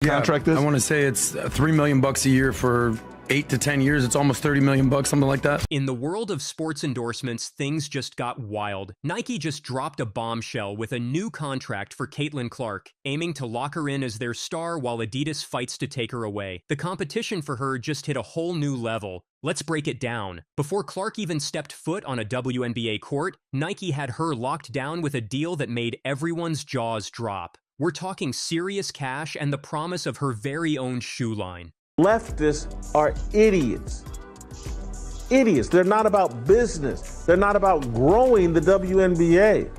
contract is? I want to say it's $3 million a year for 8 to 10 years. It's almost $30 million, something like that. In the world of sports endorsements, things just got wild. Nike just dropped a bombshell with a new contract for Caitlin Clark, aiming to lock her in as their star while Adidas fights to take her away. The competition for her just hit a whole new level. Let's break it down. Before Clark even stepped foot on a WNBA court, Nike had her locked down with a deal that made everyone's jaws drop. We're talking serious cash and the promise of her very own shoe line. Leftists are idiots. Idiots. They're not about business. They're not about growing the WNBA.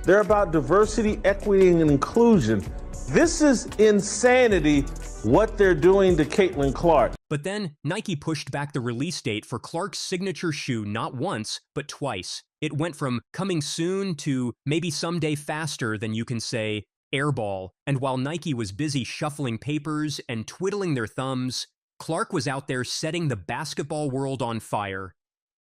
They're about diversity, equity, and inclusion. This is insanity, what they're doing to Caitlin Clark. But then, Nike pushed back the release date for Clark's signature shoe not once, but twice. It went from coming soon to maybe someday faster than you can say airball. And while Nike was busy shuffling papers and twiddling their thumbs, Clark was out there setting the basketball world on fire.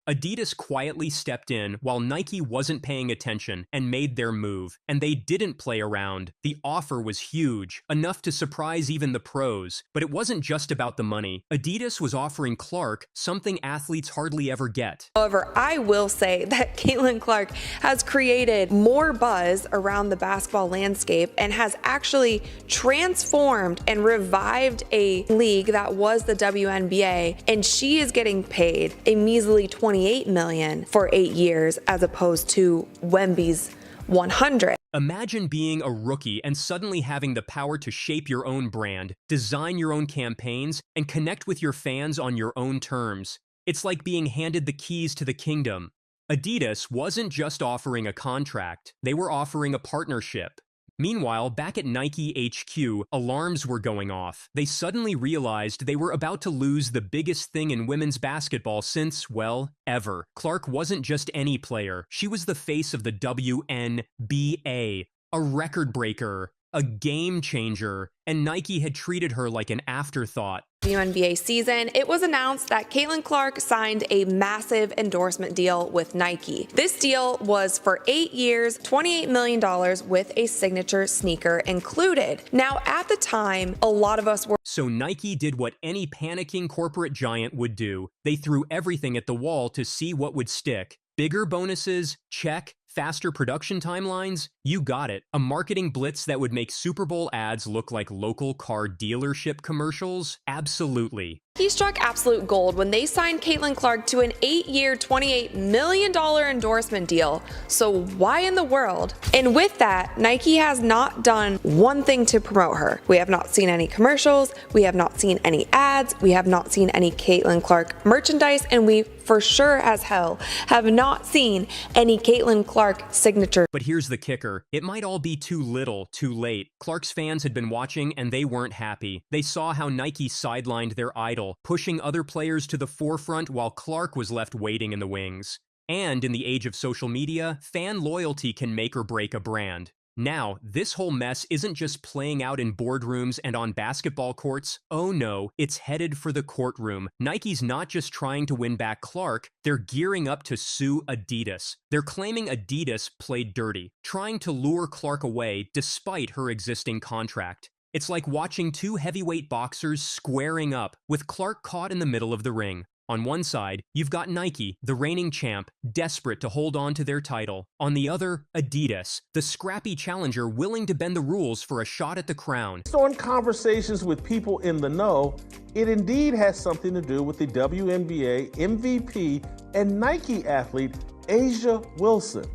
Adidas quietly stepped in while Nike wasn't paying attention and made their move, and they didn't play around. The offer was huge, enough to surprise even the pros, but it wasn't just about the money. Adidas was offering Clark something athletes hardly ever get. However, I will say that Caitlin Clark has created more buzz around the basketball landscape and has actually transformed and revived a league that was the WNBA, and she is getting paid a measly $28 million for 8 years as opposed to Wemby's $100. Imagine being a rookie and suddenly having the power to shape your own brand, design your own campaigns, and connect with your fans on your own terms. It's like being handed the keys to the kingdom. Adidas wasn't just offering a contract, they were offering a partnership. Meanwhile, back at Nike HQ, alarms were going off. They suddenly realized they were about to lose the biggest thing in women's basketball since, well, ever. Clark wasn't just any player. She was the face of the WNBA, a record breaker, a game changer, and Nike had treated her like an afterthought. WNBA season, it was announced that Caitlin Clark signed a massive endorsement deal with Nike. This deal was for 8 years, $28 million with a signature sneaker included. Now, at the time, a lot of us were... So Nike did what any panicking corporate giant would do. They threw everything at the wall to see what would stick. Bigger bonuses? Check. Faster production timelines? You got it. A marketing blitz that would make Super Bowl ads look like local car dealership commercials? Absolutely. He struck absolute gold when they signed Caitlin Clark to an 8-year, $28 million endorsement deal. So why in the world? And with that, Nike has not done one thing to promote her. We have not seen any commercials. We have not seen any ads. We have not seen any Caitlin Clark merchandise. And we for sure as hell have not seen any Caitlin Clark signature. But here's the kicker. It might all be too little, too late. Clark's fans had been watching and they weren't happy. They saw how Nike sidelined their idol, pushing other players to the forefront while Clark was left waiting in the wings. And in the age of social media, fan loyalty can make or break a brand. Now, this whole mess isn't just playing out in boardrooms and on basketball courts. Oh no, it's headed for the courtroom. Nike's not just trying to win back Clark, they're gearing up to sue Adidas. They're claiming Adidas played dirty, trying to lure Clark away despite her existing contract. It's like watching two heavyweight boxers squaring up, with Clark caught in the middle of the ring. On one side, you've got Nike, the reigning champ, desperate to hold on to their title. On the other, Adidas, the scrappy challenger willing to bend the rules for a shot at the crown. So in conversations with people in the know, it indeed has something to do with the WNBA MVP and Nike athlete, A'ja Wilson.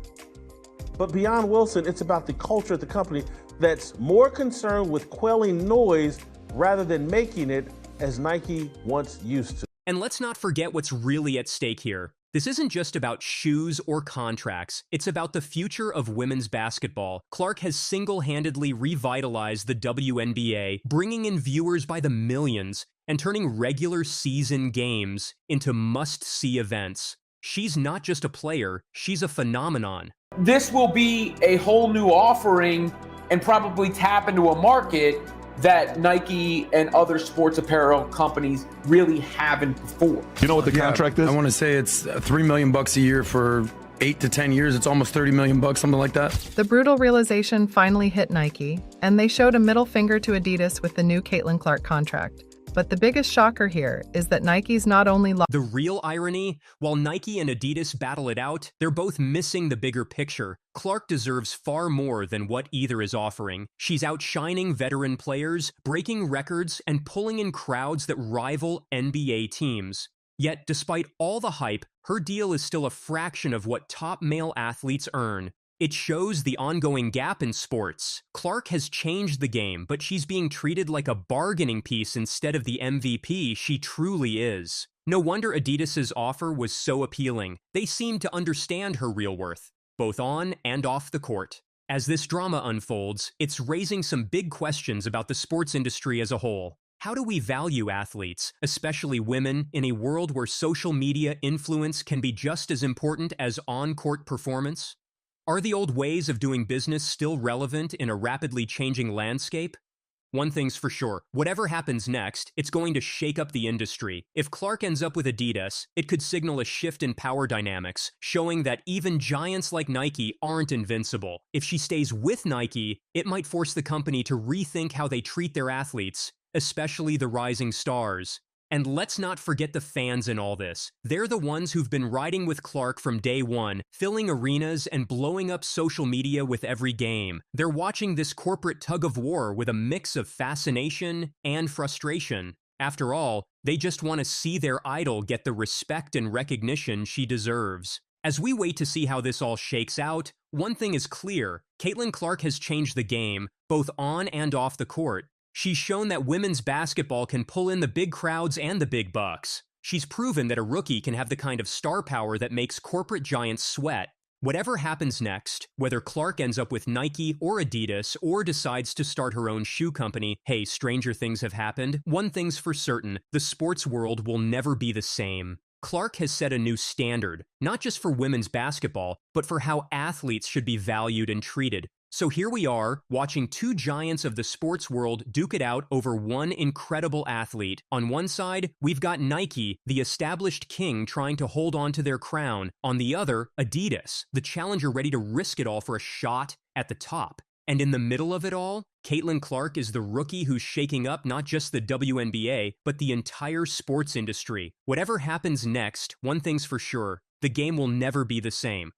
But beyond Wilson, it's about the culture at the company that's more concerned with quelling noise rather than making it, as Nike once used to. And let's not forget what's really at stake here. This isn't just about shoes or contracts. It's about the future of women's basketball. Clark has single-handedly revitalized the WNBA, bringing in viewers by the millions and turning regular season games into must-see events. She's not just a player, she's a phenomenon. This will be a whole new offering and probably tap into a market that Nike and other sports apparel companies really haven't before. You know what the contract is? I want to say it's $3 million a year for 8 to 10 years, it's almost 30 million bucks, something like that. The brutal realization finally hit Nike, and they showed a middle finger to Adidas with the new Caitlin Clark contract. But the biggest shocker here is that Nike's not only The real irony, while Nike and Adidas battle it out, they're both missing the bigger picture. Clark deserves far more than what either is offering. She's outshining veteran players, breaking records, and pulling in crowds that rival NBA teams. Yet, despite all the hype, her deal is still a fraction of what top male athletes earn. It shows the ongoing gap in sports. Clark has changed the game, but she's being treated like a bargaining piece instead of the MVP she truly is. No wonder Adidas's offer was so appealing. They seem to understand her real worth, both on and off the court. As this drama unfolds, it's raising some big questions about the sports industry as a whole. How do we value athletes, especially women, in a world where social media influence can be just as important as on-court performance? Are the old ways of doing business still relevant in a rapidly changing landscape? One thing's for sure, whatever happens next, it's going to shake up the industry. If Clark ends up with Adidas, it could signal a shift in power dynamics, showing that even giants like Nike aren't invincible. If she stays with Nike, it might force the company to rethink how they treat their athletes, especially the rising stars. And let's not forget the fans in all this. They're the ones who've been riding with Clark from day one, filling arenas and blowing up social media with every game. They're watching this corporate tug-of-war with a mix of fascination and frustration. After all, they just want to see their idol get the respect and recognition she deserves. As we wait to see how this all shakes out, one thing is clear. Caitlin Clark has changed the game, both on and off the court. She's shown that women's basketball can pull in the big crowds and the big bucks. She's proven that a rookie can have the kind of star power that makes corporate giants sweat. Whatever happens next, whether Clark ends up with Nike or Adidas or decides to start her own shoe company, hey, stranger things have happened, one thing's for certain, the sports world will never be the same. Clark has set a new standard, not just for women's basketball, but for how athletes should be valued and treated. So here we are, watching two giants of the sports world duke it out over one incredible athlete. On one side, we've got Nike, the established king trying to hold on to their crown. On the other, Adidas, the challenger ready to risk it all for a shot at the top. And in the middle of it all, Caitlin Clark is the rookie who's shaking up not just the WNBA, but the entire sports industry. Whatever happens next, one thing's for sure, the game will never be the same.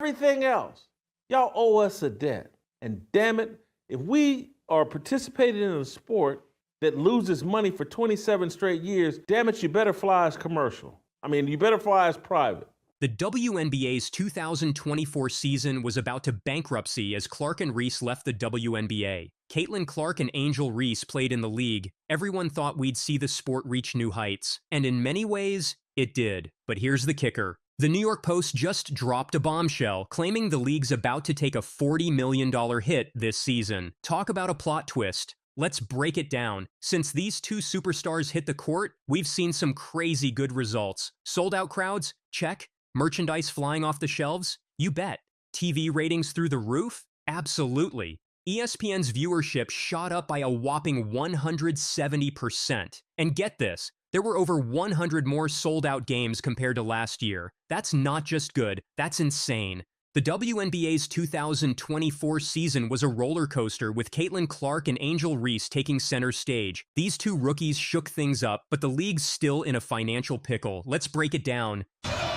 Everything else. Y'all owe us a debt. And damn it, if we are participating in a sport that loses money for 27 straight years, damn it, you better fly as commercial. You better fly as private. The WNBA's 2024 season was about to bankruptcy as Clark and Reese left the WNBA. Caitlin Clark and Angel Reese played in the league. Everyone thought we'd see the sport reach new heights. And in many ways, it did. But here's the kicker. The New York Post just dropped a bombshell, claiming the league's about to take a $40 million hit this season. Talk about a plot twist. Let's break it down. Since these two superstars hit the court, we've seen some crazy good results. Sold-out crowds? Check. Merchandise flying off the shelves? You bet. TV ratings through the roof? Absolutely. ESPN's viewership shot up by a whopping 170%. And get this. There were over 100 more sold-out games compared to last year. That's not just good, that's insane. The WNBA's 2024 season was a roller coaster with Caitlin Clark and Angel Reese taking center stage. These two rookies shook things up, but the league's still in a financial pickle. Let's break it down.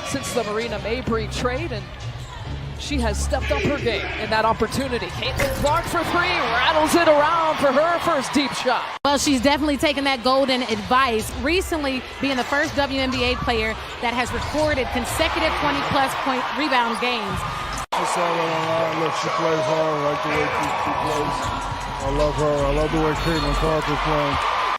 Since the Marina Mabry trade, and she has stepped up her game in that opportunity. Caitlin Clark for three, rattles it around for her first deep shot. Well, she's definitely taken that golden advice, recently being the first WNBA player that has recorded consecutive 20-plus point rebound games. She saw it online. Look, she plays hard. I like the way she plays. I love her. I love the way Caitlin Clark is playing.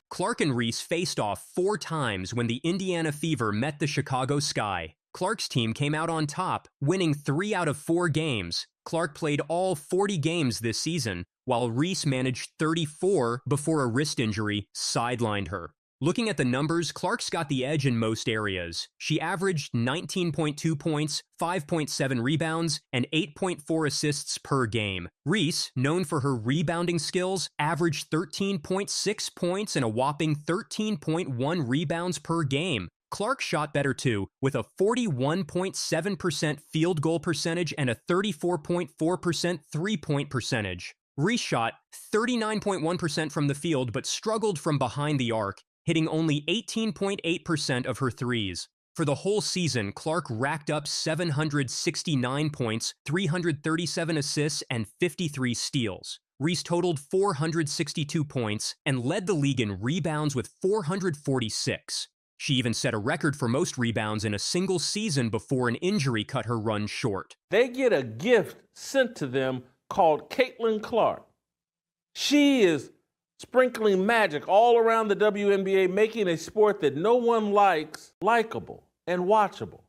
Clark and Reese faced off 4 times when the Indiana Fever met the Chicago Sky. Clark's team came out on top, winning 3 out of 4 games. Clark played all 40 games this season, while Reese managed 34 before a wrist injury sidelined her. Looking at the numbers, Clark's got the edge in most areas. She averaged 19.2 points, 5.7 rebounds, and 8.4 assists per game. Reese, known for her rebounding skills, averaged 13.6 points and a whopping 13.1 rebounds per game. Clark shot better too, with a 41.7% field goal percentage and a 34.4% three-point percentage. Reese shot 39.1% from the field but struggled from behind the arc, hitting only 18.8% of her threes. For the whole season, Clark racked up 769 points, 337 assists, and 53 steals. Reese totaled 462 points and led the league in rebounds with 446. She even set a record for most rebounds in a single season before an injury cut her run short. They get a gift sent to them called Caitlin Clark. She is sprinkling magic all around the WNBA, making a sport that no one likes likable and watchable.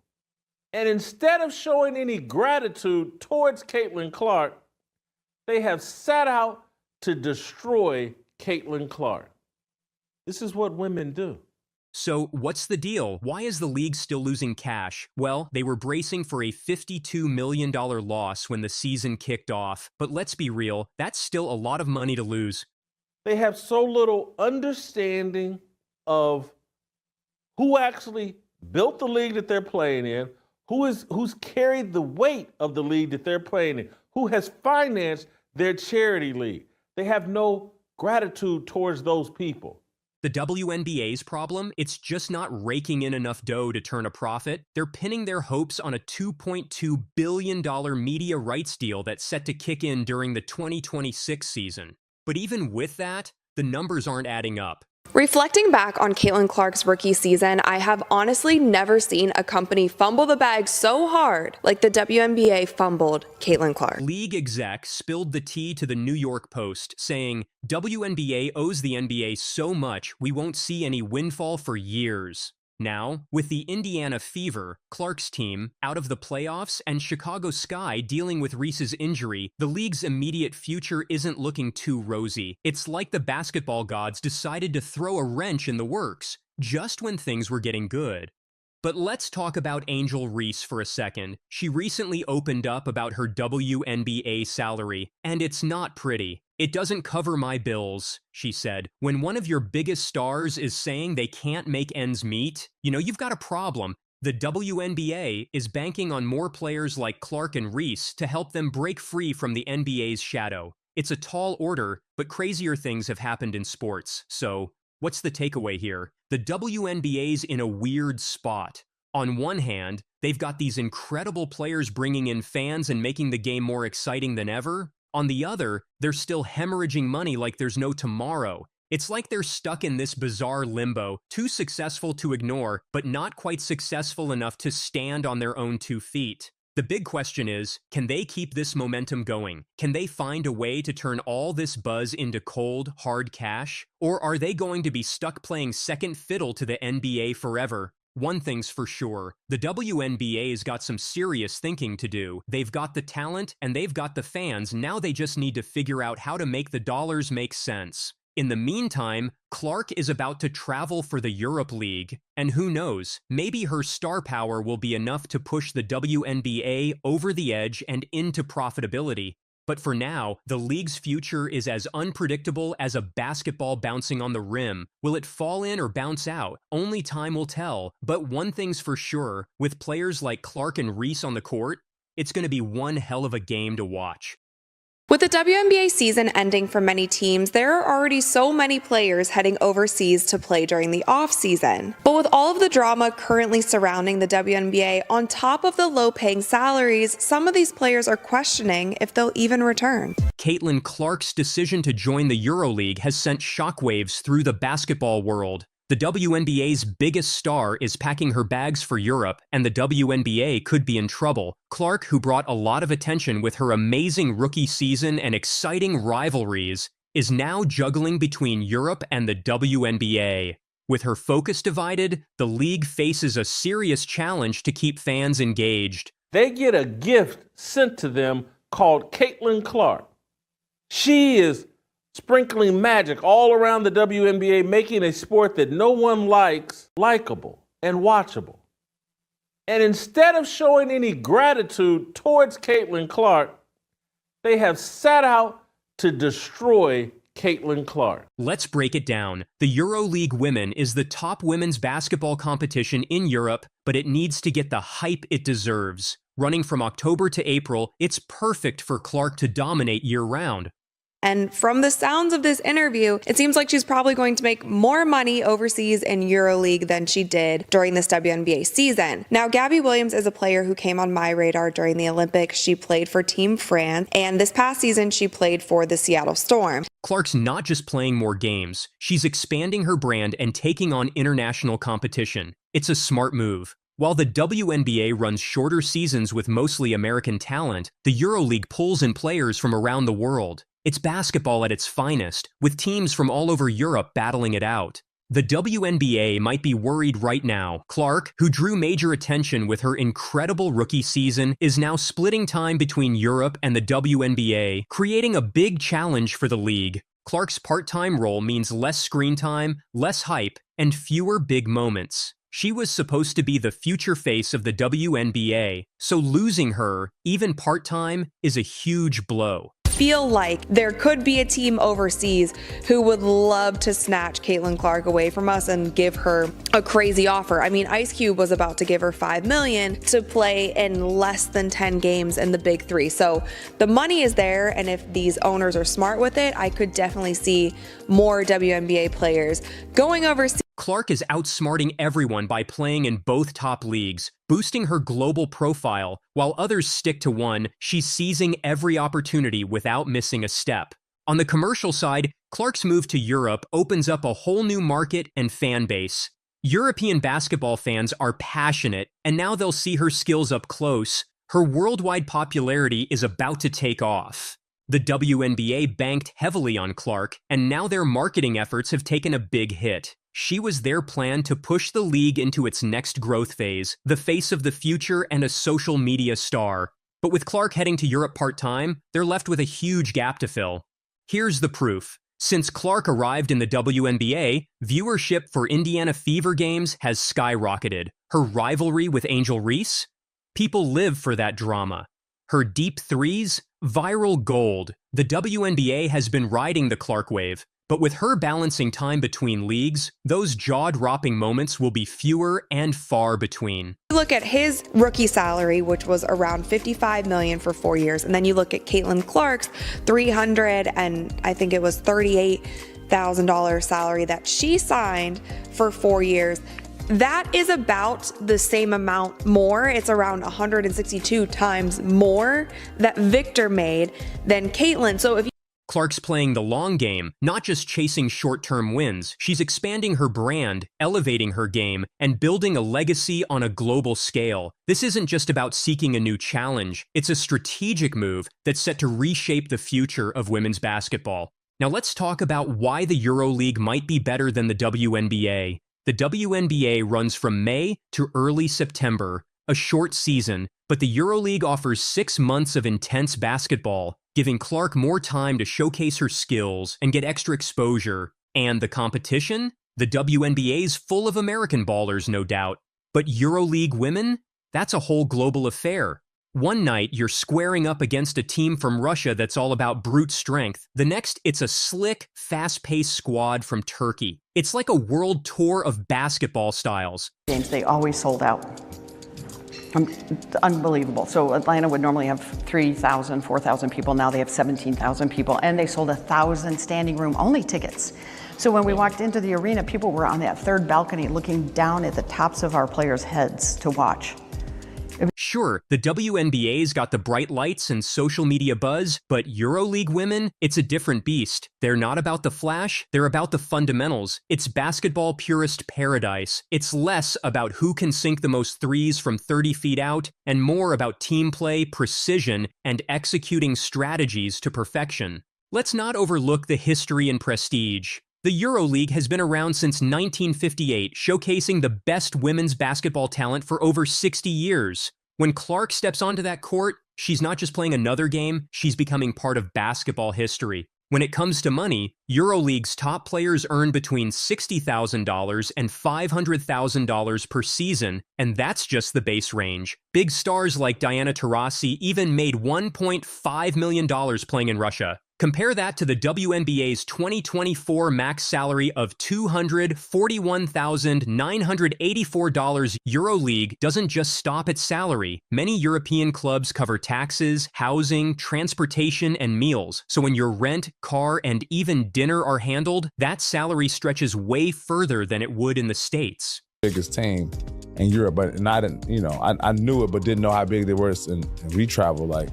And instead of showing any gratitude towards Caitlin Clark, they have set out to destroy Caitlin Clark. This is what women do. So, what's the deal? Why is the league still losing cash? Well, they were bracing for a $52 million loss when the season kicked off. But let's be real, that's still a lot of money to lose. They have so little understanding of who actually built the league that they're playing in, who's carried the weight of the league that they're playing in, who has financed their charity league. They have no gratitude towards those people. The WNBA's problem, it's just not raking in enough dough to turn a profit. They're pinning their hopes on a $2.2 billion media rights deal that's set to kick in during the 2026 season. But even with that, the numbers aren't adding up. Reflecting back on Caitlin Clark's rookie season, I have honestly never seen a company fumble the bag so hard like the WNBA fumbled Caitlin Clark. League exec spilled the tea to the New York Post, saying, WNBA owes the NBA so much we won't see any windfall for years. Now, with the Indiana Fever, Clark's team, out of the playoffs, and Chicago Sky dealing with Reese's injury, the league's immediate future isn't looking too rosy. It's like the basketball gods decided to throw a wrench in the works, just when things were getting good. But let's talk about Angel Reese for a second. She recently opened up about her WNBA salary, and it's not pretty. It doesn't cover my bills, she said. When one of your biggest stars is saying they can't make ends meet, you've got a problem. The WNBA is banking on more players like Clark and Reese to help them break free from the NBA's shadow. It's a tall order, but crazier things have happened in sports. So, what's the takeaway here? The WNBA's in a weird spot. On one hand, they've got these incredible players bringing in fans and making the game more exciting than ever. On the other, they're still hemorrhaging money like there's no tomorrow. It's like they're stuck in this bizarre limbo, too successful to ignore, but not quite successful enough to stand on their own 2 feet. The big question is, can they keep this momentum going? Can they find a way to turn all this buzz into cold, hard cash? Or are they going to be stuck playing second fiddle to the NBA forever? One thing's for sure, the WNBA's got some serious thinking to do. They've got the talent and they've got the fans, now they just need to figure out how to make the dollars make sense. In the meantime, Clark is about to travel for the Europe League, and who knows, maybe her star power will be enough to push the WNBA over the edge and into profitability. But for now, the league's future is as unpredictable as a basketball bouncing on the rim. Will it fall in or bounce out? Only time will tell. But one thing's for sure, with players like Clark and Reese on the court, it's going to be one hell of a game to watch. With the WNBA season ending for many teams, there are already so many players heading overseas to play during the off-season. But with all of the drama currently surrounding the WNBA, on top of the low-paying salaries, some of these players are questioning if they'll even return. Caitlin Clark's decision to join the EuroLeague has sent shockwaves through the basketball world. The WNBA's biggest star is packing her bags for Europe, and the WNBA could be in trouble. Clark, who brought a lot of attention with her amazing rookie season and exciting rivalries, is now juggling between Europe and the WNBA. With her focus divided, the league faces a serious challenge to keep fans engaged. They get a gift sent to them called Caitlin Clark. She is sprinkling magic all around the WNBA, making a sport that no one likes likable and watchable. And instead of showing any gratitude towards Caitlin Clark, they have set out to destroy Caitlin Clark. Let's break it down. The EuroLeague Women is the top women's basketball competition in Europe, but it needs to get the hype it deserves. Running from October to April, it's perfect for Clark to dominate year-round. And from the sounds of this interview, it seems like she's probably going to make more money overseas in EuroLeague than she did during this WNBA season. Now, Gabby Williams is a player who came on my radar during the Olympics. She played for Team France, and this past season, she played for the Seattle Storm. Clark's not just playing more games, she's expanding her brand and taking on international competition. It's a smart move. While the WNBA runs shorter seasons with mostly American talent, the EuroLeague pulls in players from around the world. It's basketball at its finest, with teams from all over Europe battling it out. The WNBA might be worried right now. Clark, who drew major attention with her incredible rookie season, is now splitting time between Europe and the WNBA, creating a big challenge for the league. Clark's part-time role means less screen time, less hype, and fewer big moments. She was supposed to be the future face of the WNBA, so losing her, even part-time, is a huge blow. Feel like there could be a team overseas who would love to snatch Caitlin Clark away from us and give her a crazy offer. I mean, Ice Cube was about to give her $5 million to play in less than 10 games in the Big Three. So the money is there, and if these owners are smart with it, I could definitely see more WNBA players going overseas. Clark is outsmarting everyone by playing in both top leagues, boosting her global profile. While others stick to one, she's seizing every opportunity without missing a step. On the commercial side, Clark's move to Europe opens up a whole new market and fan base. European basketball fans are passionate, and now they'll see her skills up close. Her worldwide popularity is about to take off. The WNBA banked heavily on Clark, and now their marketing efforts have taken a big hit. She was their plan to push the league into its next growth phase, the face of the future and a social media star. But with Clark heading to Europe part-time, they're left with a huge gap to fill. Here's the proof. Since Clark arrived in the WNBA, viewership for Indiana Fever games has skyrocketed. Her rivalry with Angel Reese? People live for that drama. Her deep threes? Viral gold. The WNBA has been riding the Clark wave. But with her balancing time between leagues, those jaw-dropping moments will be fewer and far between. Look at his rookie salary, which was around $55 million for 4 years, and then you look at Caitlin Clark's $300 and I think it was $38,000 salary that she signed for 4 years. That is about the same amount more. It's around 162 times more that Victor made than Caitlin. So if Clark's playing the long game, not just chasing short-term wins. She's expanding her brand, elevating her game, and building a legacy on a global scale. This isn't just about seeking a new challenge. It's a strategic move that's set to reshape the future of women's basketball. Now let's talk about why the EuroLeague might be better than the WNBA. The WNBA runs from May to early September, a short season, but the EuroLeague offers 6 months of intense basketball, giving Clark more time to showcase her skills and get extra exposure. And the competition? The WNBA's full of American ballers, no doubt. But EuroLeague women? That's a whole global affair. One night, you're squaring up against a team from Russia that's all about brute strength. The next, it's a slick, fast-paced squad from Turkey. It's like a world tour of basketball styles. Games, they always sold out. Unbelievable. So Atlanta would normally have 3,000, 4,000 people. Now they have 17,000 people, and they sold 1,000 standing room only tickets. So when we walked into the arena, people were on that third balcony looking down at the tops of our players' heads to watch. Sure, the WNBA's got the bright lights and social media buzz, but EuroLeague women, it's a different beast. They're not about the flash, they're about the fundamentals. It's basketball purist paradise. It's less about who can sink the most threes from 30 feet out, and more about team play, precision, and executing strategies to perfection. Let's not overlook the history and prestige. The EuroLeague has been around since 1958, showcasing the best women's basketball talent for over 60 years. When Clark steps onto that court, she's not just playing another game, she's becoming part of basketball history. When it comes to money, EuroLeague's top players earn between $60,000 and $500,000 per season, and that's just the base range. Big stars like Diana Taurasi even made $1.5 million playing in Russia. Compare that to the WNBA's 2024 max salary of $241,984. EuroLeague doesn't just stop at salary. Many European clubs cover taxes, housing, transportation, and meals. So when your rent, car, and even dinner are handled, that salary stretches way further than it would in the States. Biggest team in Europe, but and I didn't, I knew it, but didn't know how big they were. And we travel like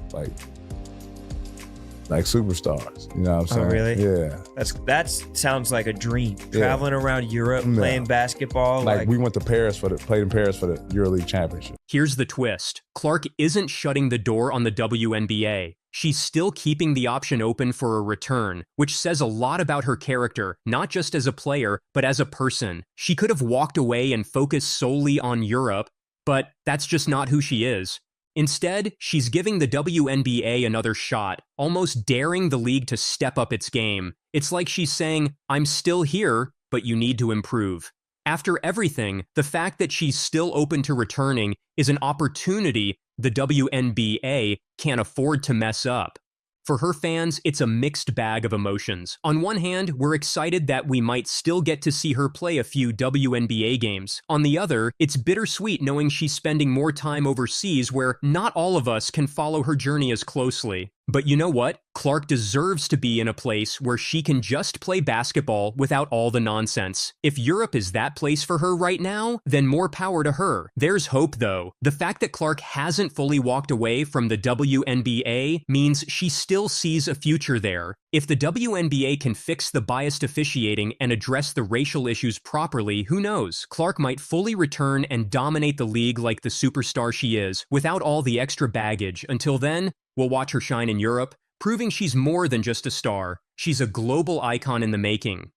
superstars, you know what I'm saying? Oh, really? Yeah. That sounds like a dream. Traveling around Europe, playing basketball. Like we went to Paris played in Paris for the EuroLeague championship. Here's the twist. Clark isn't shutting the door on the WNBA. She's still keeping the option open for a return, which says a lot about her character, not just as a player, but as a person. She could have walked away and focused solely on Europe, but that's just not who she is. Instead, she's giving the WNBA another shot, almost daring the league to step up its game. It's like she's saying, I'm still here, but you need to improve. After everything, the fact that she's still open to returning is an opportunity the WNBA can't afford to mess up. For her fans, it's a mixed bag of emotions. On one hand, we're excited that we might still get to see her play a few WNBA games. On the other, it's bittersweet knowing she's spending more time overseas where not all of us can follow her journey as closely. But you know what? Clark deserves to be in a place where she can just play basketball without all the nonsense. If Europe is that place for her right now, then more power to her. There's hope though. The fact that Clark hasn't fully walked away from the WNBA means she still sees a future there. If the WNBA can fix the biased officiating and address the racial issues properly, who knows? Clark might fully return and dominate the league like the superstar she is, without all the extra baggage. Until then, we'll watch her shine in Europe, proving she's more than just a star. She's a global icon in the making.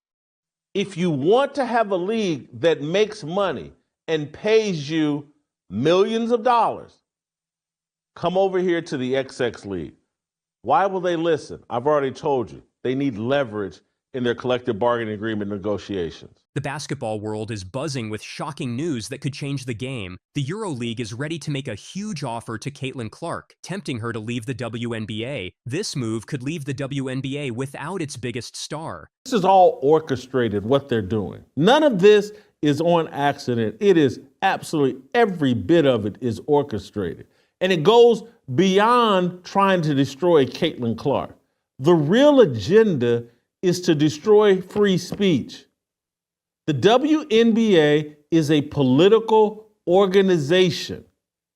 If you want to have a league that makes money and pays you millions of dollars, come over here to the XX League. Why will they listen? I've already told you. They need leverage in their collective bargaining agreement negotiations. The basketball world is buzzing with shocking news that could change the game. The EuroLeague is ready to make a huge offer to Caitlin Clark, tempting her to leave the WNBA. This move could leave the WNBA without its biggest star. This is all orchestrated, what they're doing. None of this is on accident. It is absolutely, every bit of it is orchestrated. And it goes beyond trying to destroy Caitlin Clark. The real agenda is to destroy free speech. The WNBA is a political organization.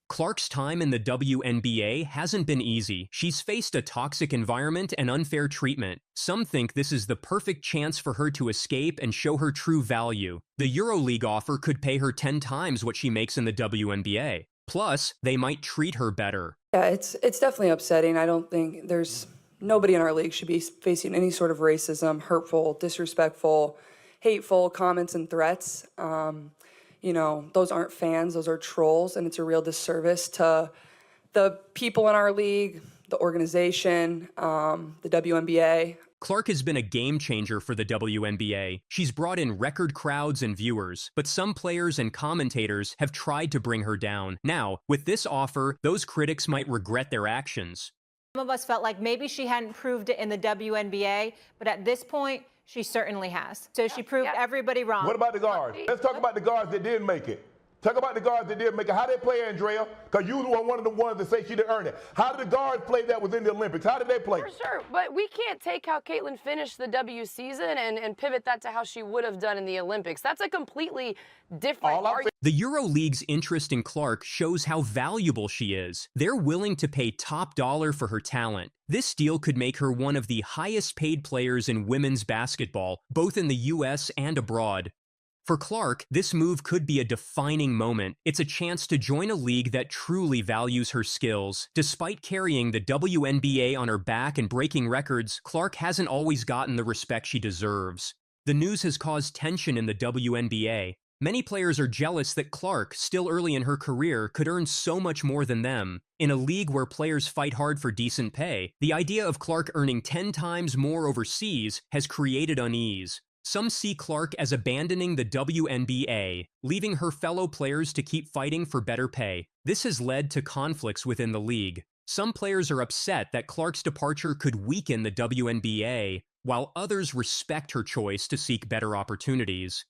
Clark's time in the WNBA hasn't been easy. She's faced a toxic environment and unfair treatment. Some think this is the perfect chance for her to escape and show her true value. The EuroLeague offer could pay her 10 times what she makes in the WNBA. Plus, they might treat her better. Yeah, it's definitely upsetting. I don't think nobody in our league should be facing any sort of racism, hurtful, disrespectful, hateful comments and threats. Those aren't fans, those are trolls, and it's a real disservice to the people in our league, the organization, the WNBA. Clark has been a game changer for the WNBA. She's brought in record crowds and viewers, but some players and commentators have tried to bring her down. Now, with this offer, those critics might regret their actions. Some of us felt like maybe she hadn't proved it in the WNBA, but at this point, she certainly has. So she proved everybody wrong. What about the guards? Let's talk about the guards that did make it. Talk about the guards that did make it. How they play, Andrea? Because you were one of the ones that say she didn't earn it. How did the guards play that was in the Olympics? How did they play? For sure, but we can't take how Caitlin finished the W season and pivot that to how she would have done in the Olympics. That's a completely different argument. The EuroLeague's interest in Clark shows how valuable she is. They're willing to pay top dollar for her talent. This deal could make her one of the highest paid players in women's basketball, both in the US and abroad. For Clark, this move could be a defining moment. It's a chance to join a league that truly values her skills. Despite carrying the WNBA on her back and breaking records, Clark hasn't always gotten the respect she deserves. The news has caused tension in the WNBA. Many players are jealous that Clark, still early in her career, could earn so much more than them. In a league where players fight hard for decent pay, the idea of Clark earning 10 times more overseas has created unease. Some see Clark as abandoning the WNBA, leaving her fellow players to keep fighting for better pay. This has led to conflicts within the league. Some players are upset that Clark's departure could weaken the WNBA, while others respect her choice to seek better opportunities.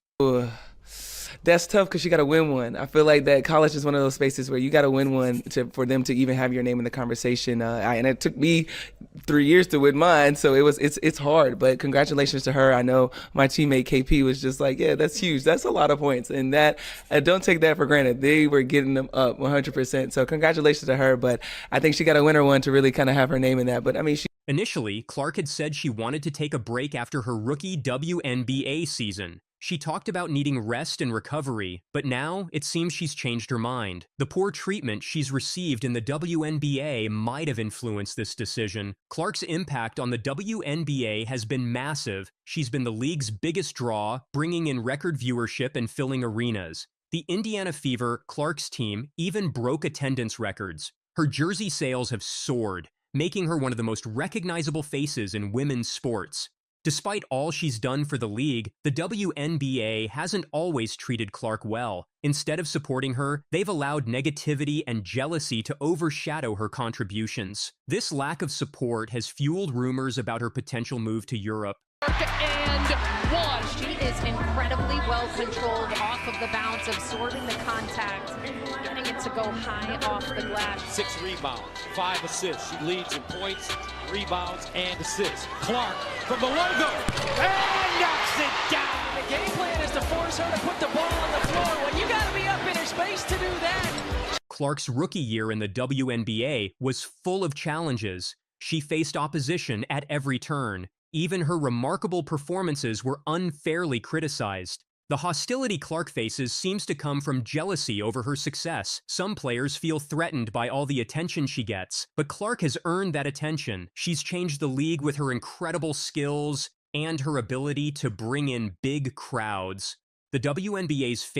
That's tough because you got to win one. I feel like that college is one of those spaces where you got to win one for them to even have your name in the conversation. And it took me 3 years to win mine, so it's hard. But congratulations to her. I know my teammate KP was just like, yeah, that's huge. That's a lot of points, and that don't take that for granted. They were getting them up 100%. So congratulations to her. But I think she got to win her one to really kind of have her name in that. But I mean, Initially, Clark had said she wanted to take a break after her rookie WNBA season. She talked about needing rest and recovery, but now it seems she's changed her mind. The poor treatment she's received in the WNBA might have influenced this decision. Clark's impact on the WNBA has been massive. She's been the league's biggest draw, bringing in record viewership and filling arenas. The Indiana Fever, Clark's team, even broke attendance records. Her jersey sales have soared, making her one of the most recognizable faces in women's sports. Despite all she's done for the league, the WNBA hasn't always treated Clark well. Instead of supporting her, they've allowed negativity and jealousy to overshadow her contributions. This lack of support has fueled rumors about her potential move to Europe. And one. She is incredibly well controlled off of the bounce, absorbing the contact, getting it to go high off the glass. 6 rebounds, 5 assists. She leads in points, rebounds, and assists. Clark from the logo and knocks it down. The game plan is to force her to put the ball on the floor when you got to be up in her space to do that. Clark's rookie year in the WNBA was full of challenges. She faced opposition at every turn. Even her remarkable performances were unfairly criticized. The hostility Clark faces seems to come from jealousy over her success. Some players feel threatened by all the attention she gets, but Clark has earned that attention. She's changed the league with her incredible skills and her ability to bring in big crowds. The WNBA's failure